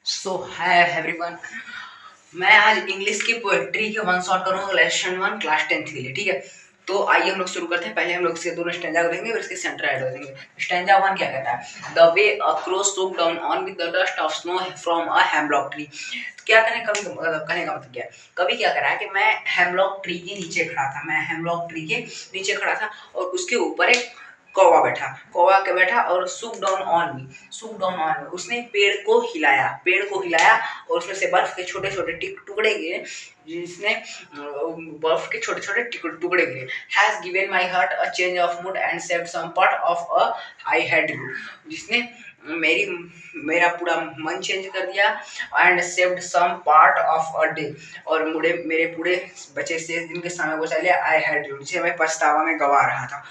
सो hi everyone, मैं आज English की पोएट्री के वन शॉट करूंगा लेसन 1 क्लास 10th के लिए। ठीक है, तो आइए हम लोग शुरू करते हैं। पहले हम लोग इसके दोनों स्टैंजा को देखेंगे, फिर इसके सेंटर ऐड हो देंगे। स्टैंजा 1 क्या कहता है? The way a crow shook down on with the dust of snow from a hemlock tree. तो क्या करें, कवि कहने का मतलब क्या है? कवि क्या कर रहा है कि मैं हेमलॉक ट्री के नीचे खड़ा था, मैं हेमलॉक ट्री के नीचे खड़ा था और उसके ऊपर एक कौवा बैठा, कौवा के बैठा और सुक डाउन ऑन मी, सुक डाउन ऑन मी, उसने पेड़ को हिलाया और उसमें से बर्फ के छोटे छोटे टुकड़े गिरे, जिसने बर्फ के छोटे छोटे टुकड़े गिरे। Has given my heart a change of mood and saved some part of a I had you, जिसने मेरी मेरा पूरा मन चेंज कर दिया and saved some part of a day, और मुझे मेरे पूरे बचे से दिन के समय बचा लिया आई हैड यू, जिसे मैं पछतावा में गवा रहा था।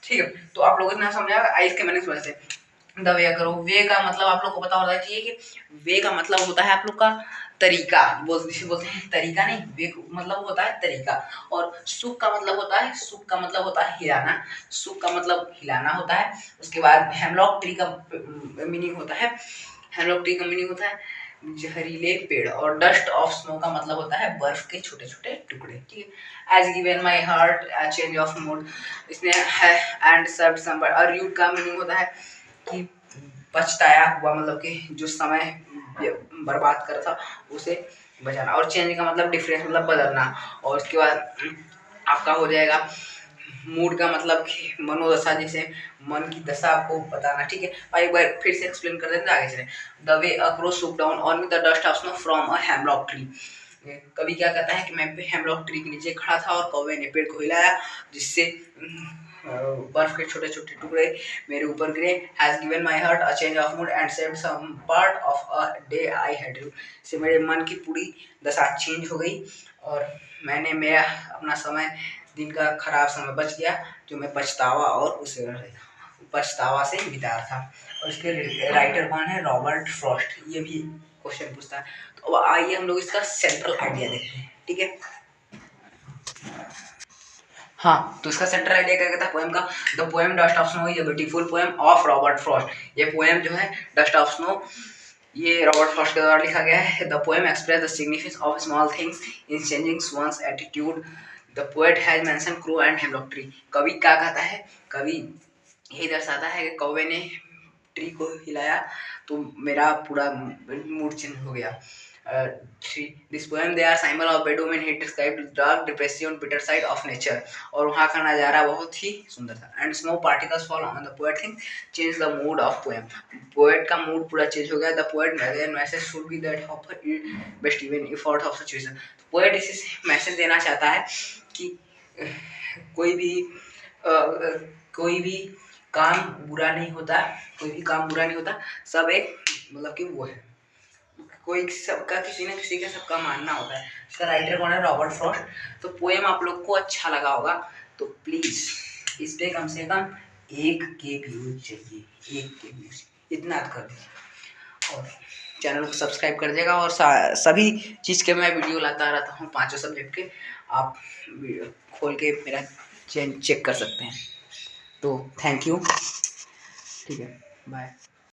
ठीक है, तो आप लोगों ने समझा आई इसके मैंने समझ से द वे करो। वे का मतलब आप लोग को पता होना चाहिए कि वे का मतलब होता है आप लोग का तरीका, बोलते हैं तरीका नहीं, वे मतलब होता है तरीका। और सुख का मतलब होता है, सुख का मतलब होता है हिलाना, सुख का मतलब हिलाना होता है। उसके बाद हेमलॉक ट्री का मीनिंग होता है, हेमलॉक ट्री का मीनिंग होता है जहरीले पेड़। और डस्ट ऑफ स्नो का मतलब होता है बर्फ के छोटे छोटे टुकड़े। ठीक है, as given my heart change of mood, इसने एंड सर्व समबडी, और यू का मीनिंग होता है कि पछताया हुआ, मतलब कि जो समय बर्बाद कर था उसे बचाना। और चेंज का मतलब डिफरेंस, मतलब बदलना। और उसके बाद आपका हो जाएगा मूड का मतलब कि मनोदशा, जैसे मन की दशा आपको बताना। ठीक है, और एक बार फिर से एक्सप्लेन कर देते हैं, आगे चलें। The way a crow shook down on with the dust of snow from a hemlock tree. कवि क्या कहता है कि मैं हेमलॉक ट्री के नीचे खड़ा था और कौवे ने पेड़ को हिलाया, जिससे बर्फ के छोटे छोटे टुकड़े मेरे ऊपर गिरे। Has given my heart a change of mood and saved some part of a day I had you, से मेरे मन की पूरी दशा चेंज हो गई और मैंने मेरा अपना समय, दिन का खराब समय बच गया जो मैं पछतावा से बिताया था। और इसके राइटर कौन है? Robert Frost. ये भी क्वेश्चन पूछता है। तो अब आइए हम लोग इसका सेंट्रल आइडिया देखते हैं। ठीक है, हाँ, तो इसका सेंट्रल आइडिया क्या कहता है पोएम का? The poem dust of snow is a beautiful poem of Robert Frost. ये पोएम जो है डस्ट ऑफ स्नो, ये रॉबर्ट फ्रॉस्ट के द्वारा लिखा गया है। The poem express the significance of small things in changing one's attitude. The poet has mention crow and hemlock tree. कवि क्या कहता है? कवि यही दर्शाता है कि कौवे ने ट्री को हिलाया तो मेरा पूरा मूड चेंज हो गया। This poem they are symbol of bedroom in hit describe dark depressive bitter side of nature. और वहाँ का नज़ारा बहुत ही सुंदर था। And snow particles fall on the poet thing change the mood of poem. Poet का मूड पूरा चेंज हो गया। The poet message should be that offer best even effort of situation. Poet इस मैसेज देना चाहता है कि कोई भी कोई भी काम बुरा नहीं होता, कोई भी काम बुरा नहीं होता, सब एक मतलब कि वो है, कोई सबका किसी न किसी का सबका मानना होता है। इसका राइटर कौन है? Robert Frost. तो पोएम आप लोग को अच्छा लगा होगा तो प्लीज़ इस पे कम से कम 1K व्यूज चाहिए, 1K व्यूज इतना कर दीजिए और चैनल को सब्सक्राइब कर दीजिएगा। और सभी चीज़ के मैं वीडियो लाता रहता हूँ, 5 सब्जेक्ट के, आप खोल के मेरा चेक कर सकते हैं। तो थैंक यू। ठीक है, बाय।